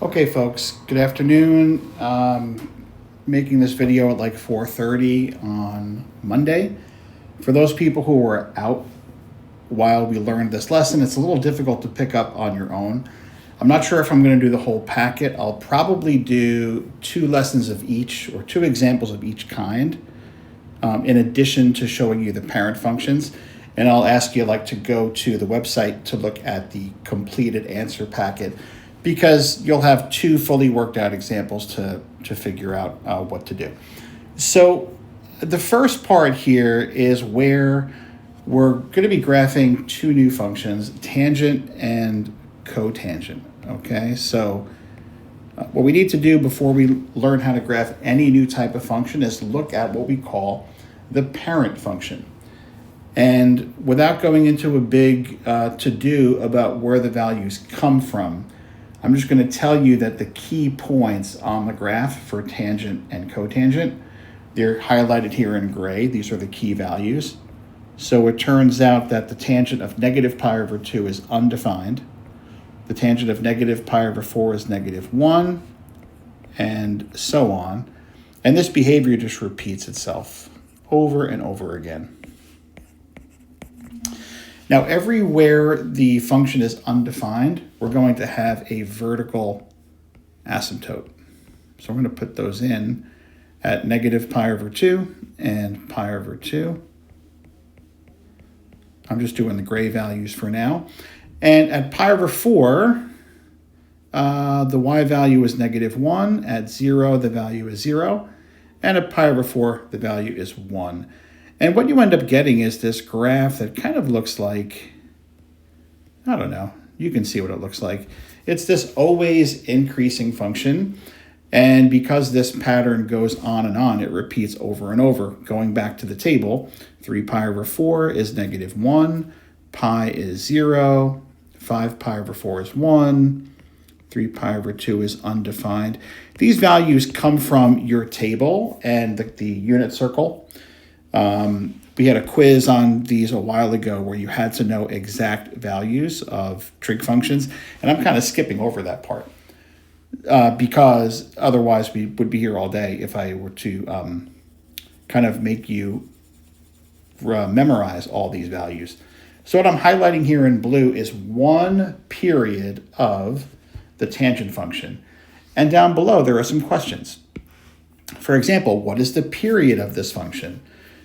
Okay, folks, good afternoon. Making this video at like 4:30 on Monday. For those people who were out while we learned this lesson, it's a little difficult to pick up on your own. I'm not sure if I'm going to do the whole packet. I'll probably do 2 lessons of each or 2 examples of each kind, in addition to showing you the parent functions. And I'll ask you to go to the website to look at the completed answer packet, because you'll have 2 fully worked out examples to figure out what to do. So the first part here is where we're going to be graphing 2 new functions, tangent and cotangent. Okay, so what we need to do before we learn how to graph any new type of function is look at what we call the parent function. And without going into a big to-do about where the values come from, I'm just going to tell you that the key points on the graph for tangent and cotangent, they're highlighted here in gray. These are the key values. So it turns out that the tangent of negative pi over 2 is undefined. The tangent of negative pi over 4 is -1, and so on. And this behavior just repeats itself over and over again. Now, everywhere the function is undefined, we're going to have a vertical asymptote. So we're going to put those in at negative pi over 2 and pi over 2. I'm just doing the gray values for now. And at pi over 4, the y value is -1. At 0, the value is 0. And at pi over 4, the value is 1. And what you end up getting is this graph that kind of looks like, I don't know, you can see what it looks like. It's this always increasing function. And because this pattern goes on and on, it repeats over and over. Going back to the table, 3 pi over 4 is -1, pi is 0, 5 pi over 4 is 1, 3 pi over 2 is undefined. These values come from your table and the unit circle. We had a quiz on these a while ago where you had to know exact values of trig functions, and I'm kind of skipping over that part because otherwise we would be here all day if I were to kind of make you memorize all these values. So what I'm highlighting here in blue is one period of the tangent function. And down below there are some questions. For example, what is the period of this function?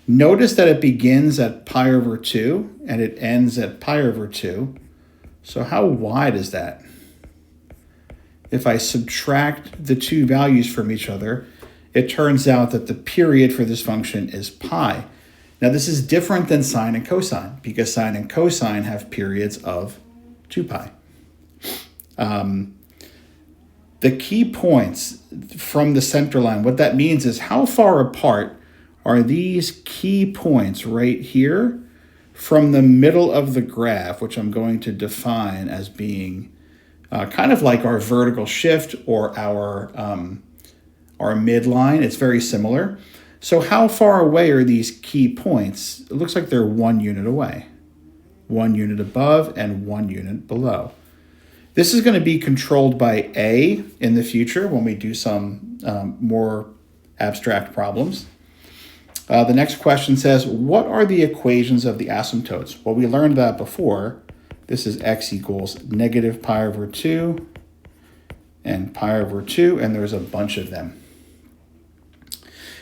Notice that it begins at pi over 2 and it ends at pi over 2. So how wide is that? If I subtract the 2 values from each other, it turns out that the period for this function is pi. Now this is different than sine and cosine, because sine and cosine have periods of 2 pi. The key points from the center line, what that means is how far apart are these key points right here from the middle of the graph, which I'm going to define as being kind of like our vertical shift or our midline. It's very similar. So how far away are these key points? It looks like they're 1 unit away. 1 unit above and 1 unit below. This is going to be controlled by A in the future when we do some more abstract problems. The next question says, what are the equations of the asymptotes? Well, we learned that before. This is x equals negative pi over 2 and pi over 2, and there's a bunch of them.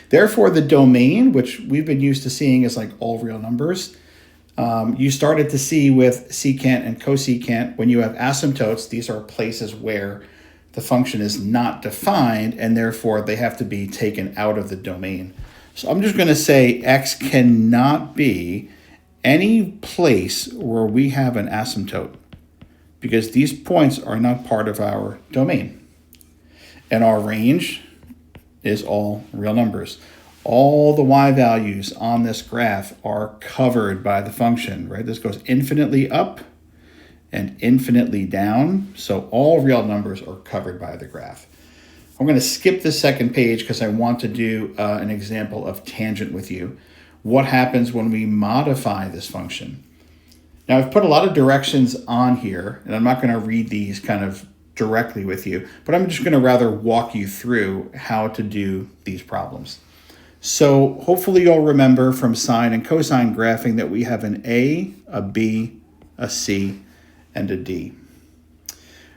Therefore, the domain, which we've been used to seeing as like all real numbers, you started to see with secant and cosecant, when you have asymptotes, these are places where the function is not defined, and therefore they have to be taken out of the domain. So I'm just going to say x cannot be any place where we have an asymptote, because these points are not part of our domain. And our range is all real numbers. All the y values on this graph are covered by the function, right? This goes infinitely up and infinitely down. So all real numbers are covered by the graph. I'm going to skip the second page because I want to do an example of tangent with you. What happens when we modify this function? Now, I've put a lot of directions on here, and I'm not going to read these kind of directly with you, but I'm just going to rather walk you through how to do these problems. So hopefully you'll remember from sine and cosine graphing that we have an A, a B, a C, and a D.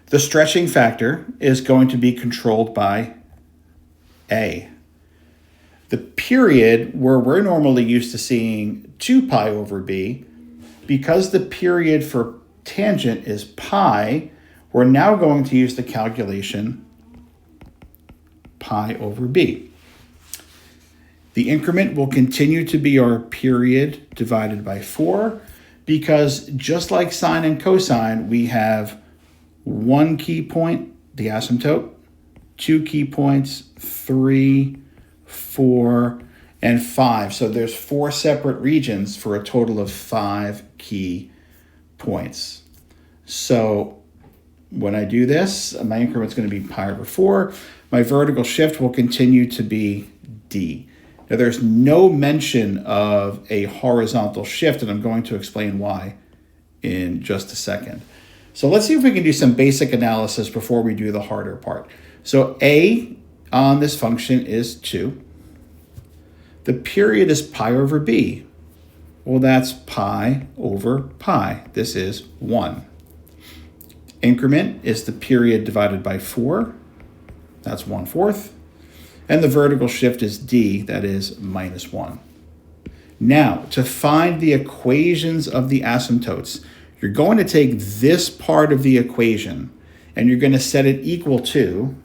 The stretching factor is going to be controlled by A. The period, where we're normally used to seeing 2 pi over b, because the period for tangent is pi, we're now going to use the calculation pi over b. The increment will continue to be our period divided by 4, because just like sine and cosine, we have 1 key point, the asymptote, 2 key points, 3, 4, and 5. So there's 4 separate regions for a total of 5 key points. So when I do this, my increment's going to be pi over 4. My vertical shift will continue to be d. Now there's no mention of a horizontal shift, and I'm going to explain why in just a second. So let's see if we can do some basic analysis before we do the harder part. So a on this function is 2. The period is pi over b. Well, that's pi over pi. This is 1. Increment is the period divided by 4. That's 1/4. And the vertical shift is d, that is -1. Now, to find the equations of the asymptotes, you're going to take this part of the equation and you're going to set it equal to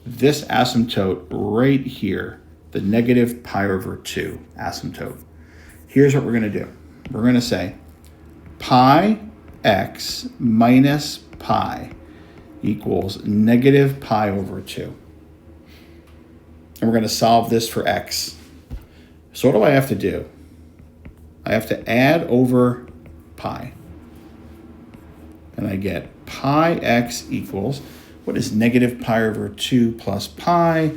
this asymptote right here, the negative pi over 2 asymptote. Here's what we're going to do. We're going to say pi x minus pi equals negative pi over 2. And we're going to solve this for x. So what do I have to do? I have to add over pi. And I get pi x equals, what is negative pi over 2 plus pi?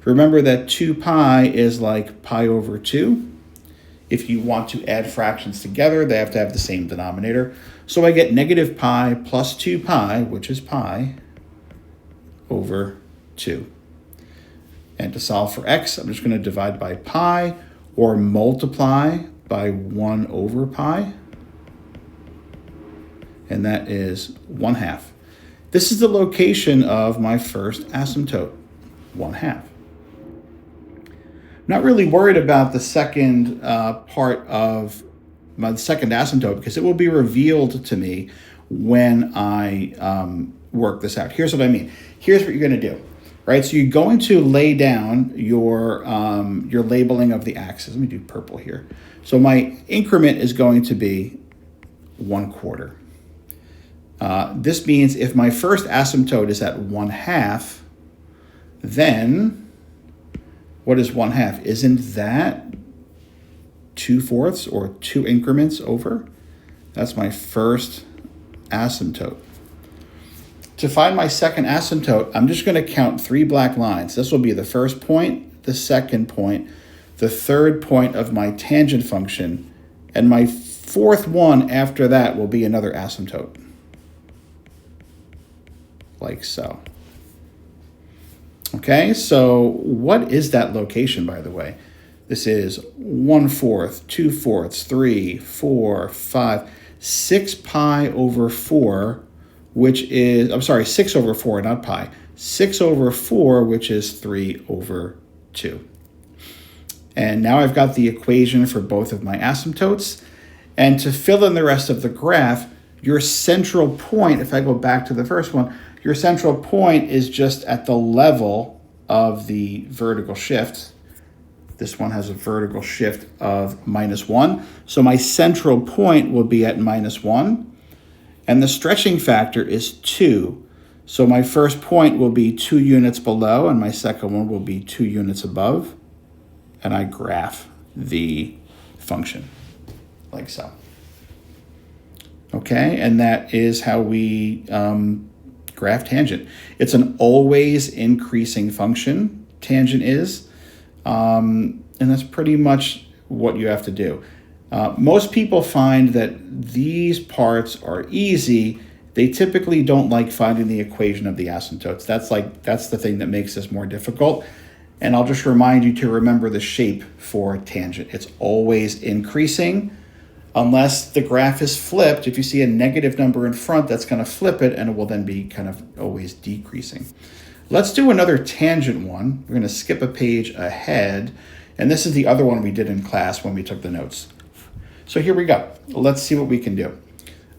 Remember that 2 pi is like pi over 2. If you want to add fractions together, they have to have the same denominator. So I get negative pi plus 2 pi, which is pi, over 2. And to solve for x, I'm just going to divide by pi or multiply by 1 over pi. And that is 1/2. This is the location of my first asymptote, 1/2. Not really worried about the second part of my second asymptote because it will be revealed to me when I work this out. Here's what I mean. Here's what you're going to do, right? So you're going to lay down your labeling of the axis. Let me do purple here. So my increment is going to be 1/4. This means if my first asymptote is at 1/2, then what is 1/2? Isn't that 2/4 or 2 increments over? That's my first asymptote. To find my second asymptote, I'm just going to count 3 black lines. This will be the first point, the second point, the third point of my tangent function, and my fourth one after that will be another asymptote. Like so. Okay, so what is that location, by the way? This is 1/4, 2/4, 3, 4, 5, 6 pi over 4, which is, 6 over 4, not pi. 6 over 4, which is 3 over 2. And now I've got the equation for both of my asymptotes. And to fill in the rest of the graph, your central point, if I go back to the first one, your central point is just at the level of the vertical shift. This one has a vertical shift of -1. So my central point will be at -1. And the stretching factor is 2. So my first point will be 2 units below, and my second one will be 2 units above. And I graph the function, like so. Okay, and that is how we graph tangent. It's an always increasing function, tangent is, and that's pretty much what you have to do. Most people find that these parts are easy. they typically don't like finding the equation of the asymptotes. That's the thing that makes this more difficult. And I'll just remind you to remember the shape for tangent. It's always increasing unless the graph is flipped. If you see a negative number in front, that's going to flip it, and it will then be kind of always decreasing. Let's do another tangent one. We're going to skip a page ahead. And this is the other one we did in class when we took the notes. So here we go. Let's see what we can do.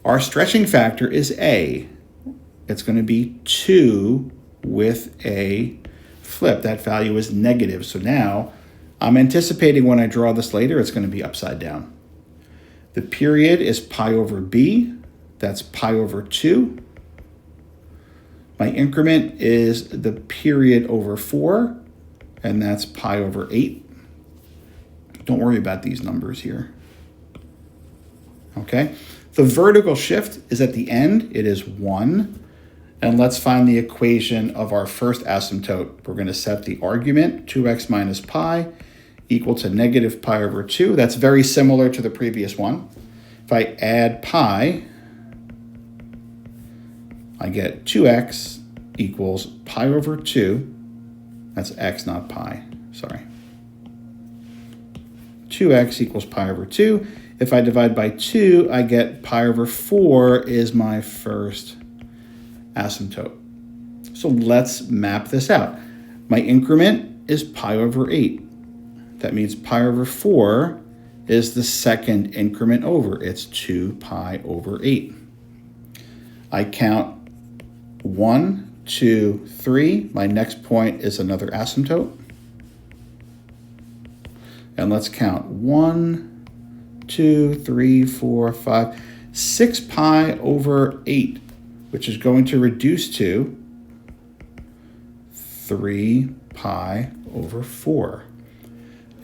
Our stretching factor is A. It's going to be 2 with a flip. That value is negative. So now I'm anticipating when I draw this later, it's going to be upside down. The period is pi over b. That's pi over 2. My increment is the period over 4, and that's pi over 8. Don't worry about these numbers here. Okay. The vertical shift is at the end. It is 1. And let's find the equation of our first asymptote. We're going to set the argument, 2x minus pi, equal to negative pi over 2. That's very similar to the previous one. If I add pi, I get 2x equals pi over 2. That's x, not pi. Sorry. 2x equals pi over 2. If I divide by 2, I get pi over 4 is my first asymptote. So let's map this out. My increment is pi over 8. That means pi over 4 is the second increment over. It's 2 pi over 8. I count 1, 2, 3. My next point is another asymptote. And let's count 1, 2, 3, 4, 5, 6 pi over 8, which is going to reduce to 3 pi over 4.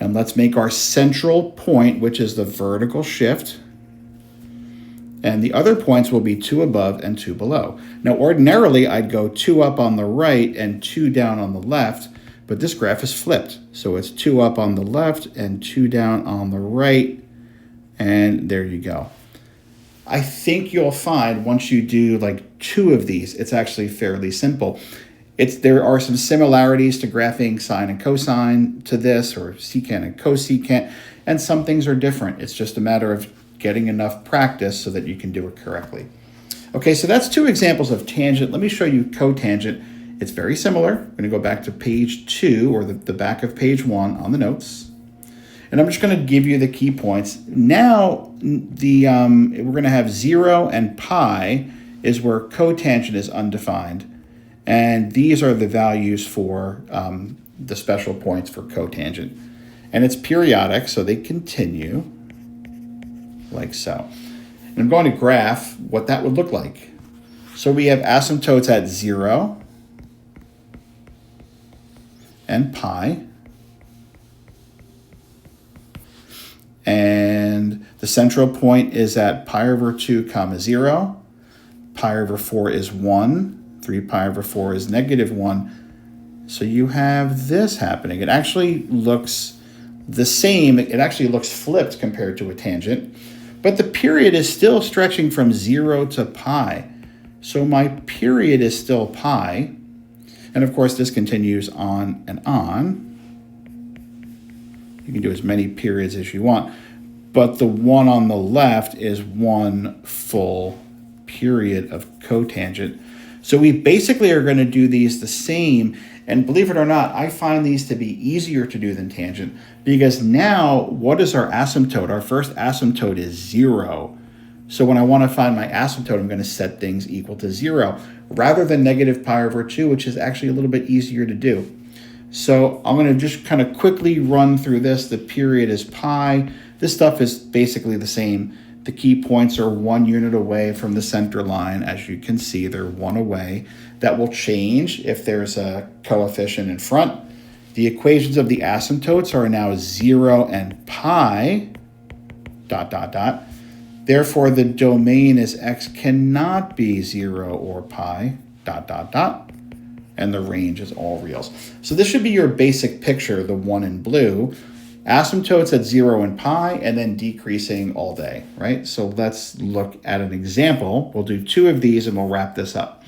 And let's make our central point, which is the vertical shift. And the other points will be 2 above and 2 below. Now, ordinarily, I'd go 2 up on the right and 2 down on the left, but this graph is flipped. So it's 2 up on the left and 2 down on the right. And there you go. I think you'll find once you do like 2 of these, it's actually fairly simple. There are some similarities to graphing sine and cosine to this, or secant and cosecant, and some things are different. It's just a matter of getting enough practice so that you can do it correctly. Okay, so that's 2 examples of tangent. Let me show you cotangent. It's very similar. I'm going to go back to page 2, or the back of page 1 on the notes. And I'm just going to give you the key points. Now, we're going to have 0 and pi is where cotangent is undefined. And these are the values for the special points for cotangent. And it's periodic, so they continue like so. And I'm going to graph what that would look like. So we have asymptotes at 0 and pi. And the central point is at pi over 2 comma 0. Pi over 4 is 1. 3 pi over 4 is negative 1. So you have this happening. It actually looks the same. It actually looks flipped compared to a tangent. But the period is still stretching from 0 to pi. So my period is still pi. And of course, this continues on and on. You can do as many periods as you want. But the one on the left is 1 full period of cotangent. So we basically are going to do these the same. And believe it or not, I find these to be easier to do than tangent, because now what is our asymptote? Our first asymptote is 0. So when I want to find my asymptote, I'm going to set things equal to 0 rather than negative pi over 2, which is actually a little bit easier to do. So I'm going to just kind of quickly run through this. The period is pi. This stuff is basically the same. The key points are 1 unit away from the center line. As you can see, they're 1 away. That will change if there's a coefficient in front. The equations of the asymptotes are now 0 and pi, ... Therefore, the domain is x cannot be 0 or pi, ... And the range is all reals. So this should be your basic picture, the one in blue. Asymptotes at 0 and pi, and then decreasing all day, right? So let's look at an example. We'll do 2 of these and we'll wrap this up.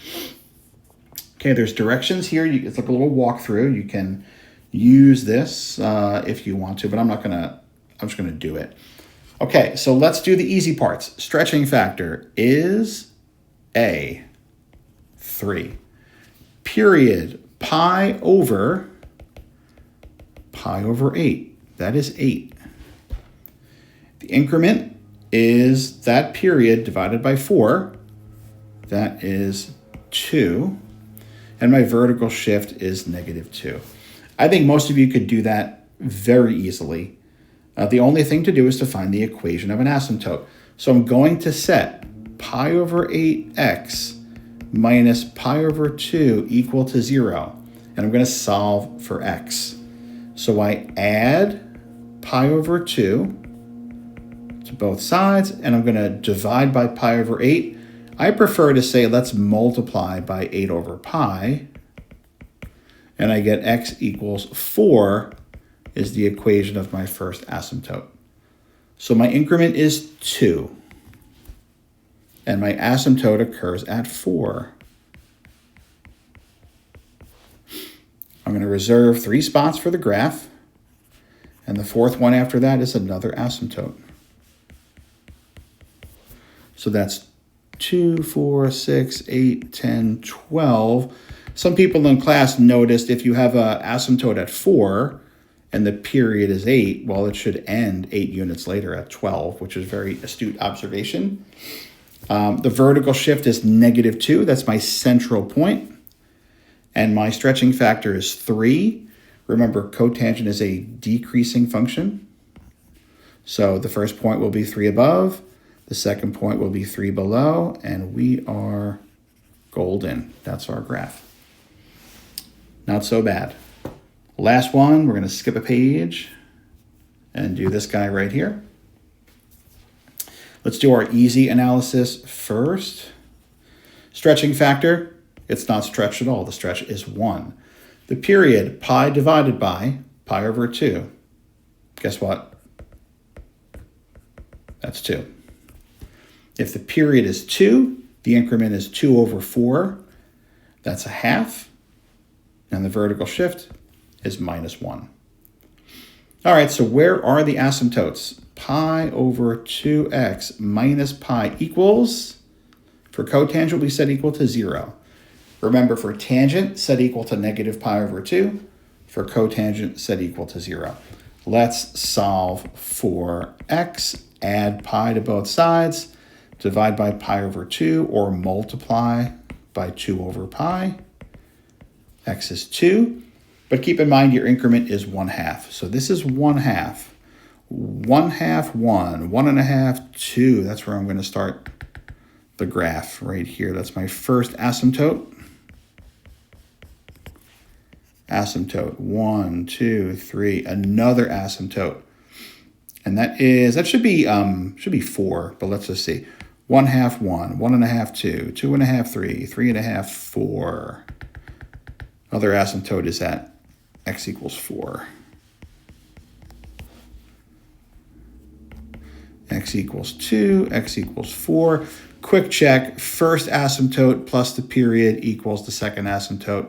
Okay, there's directions here. It's like a little walkthrough. You can use this if you want to, but I'm just gonna do it. Okay, so let's do the easy parts. Stretching factor is A, 3. Period, pi over 8. That is 8. The increment is that period divided by 4. That is 2. And my vertical shift is -2. I think most of you could do that very easily. The only thing to do is to find the equation of an asymptote. So I'm going to set pi over 8x minus pi over 2 equal to 0. And I'm going to solve for x. So I add pi over 2 to both sides, and I'm going to divide by pi over 8. I prefer to say let's multiply by 8 over pi, and I get x equals 4 is the equation of my first asymptote. So my increment is 2, and my asymptote occurs at 4. I'm going to reserve 3 spots for the graph, and the 4th one after that is another asymptote. So that's 2, 4, 6, 8, 10, 12. Some people in class noticed if you have an asymptote at 4 and the period is 8, well, it should end 8 units later at 12, which is a very astute observation. The vertical shift is -2. That's my central point. And my stretching factor is 3. Remember, cotangent is a decreasing function. So the first point will be 3 above. The second point will be 3 below, and we are golden. That's our graph. Not so bad. Last one, we're going to skip a page and do this guy right here. Let's do our easy analysis first. Stretching factor, it's not stretched at all. The stretch is 1. The period, pi divided by pi over 2. Guess what? That's 2. If the period is 2, the increment is 2 over 4. That's a half. And the vertical shift is -1. All right, so where are the asymptotes? Pi over 2x minus pi equals, for cotangent, we set equal to 0. Remember, for tangent, set equal to -pi over 2. For cotangent, set equal to 0. Let's solve for x. Add pi to both sides. Divide by pi over 2, or multiply by 2 over pi. X is 2. But keep in mind your increment is 1/2. So this is 1/2. 1/2, 1. 1.5, 2. That's where I'm going to start the graph right here. That's my first asymptote. Asymptote 1, 2, 3. Another asymptote. And that should be 4, but let's just see. 1/2, 1. 1.5, 2. 2.5, 3. 3.5, 4. Other asymptote is at x equals 4. X equals 2. X equals 4. Quick check. First asymptote plus the period equals the second asymptote.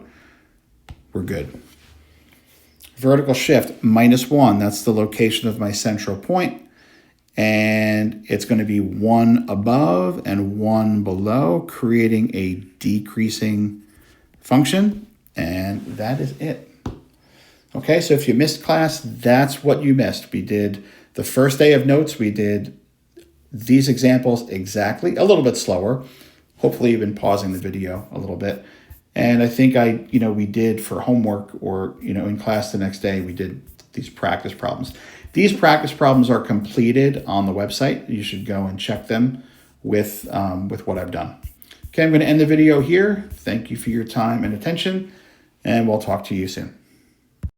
We're good. Vertical shift, -1. That's the location of my central point. And it's going to be 1 above and 1 below, creating a decreasing function. And that is it. Okay, so if you missed class, that's what you missed. We did the first day of notes. We did these examples exactly, a little bit slower. Hopefully you've been pausing the video a little bit. And I think we did for homework or, in class the next day, we did these practice problems. These practice problems are completed on the website. You should go and check them with what I've done. Okay, I'm going to end the video here. Thank you for your time and attention, and we'll talk to you soon.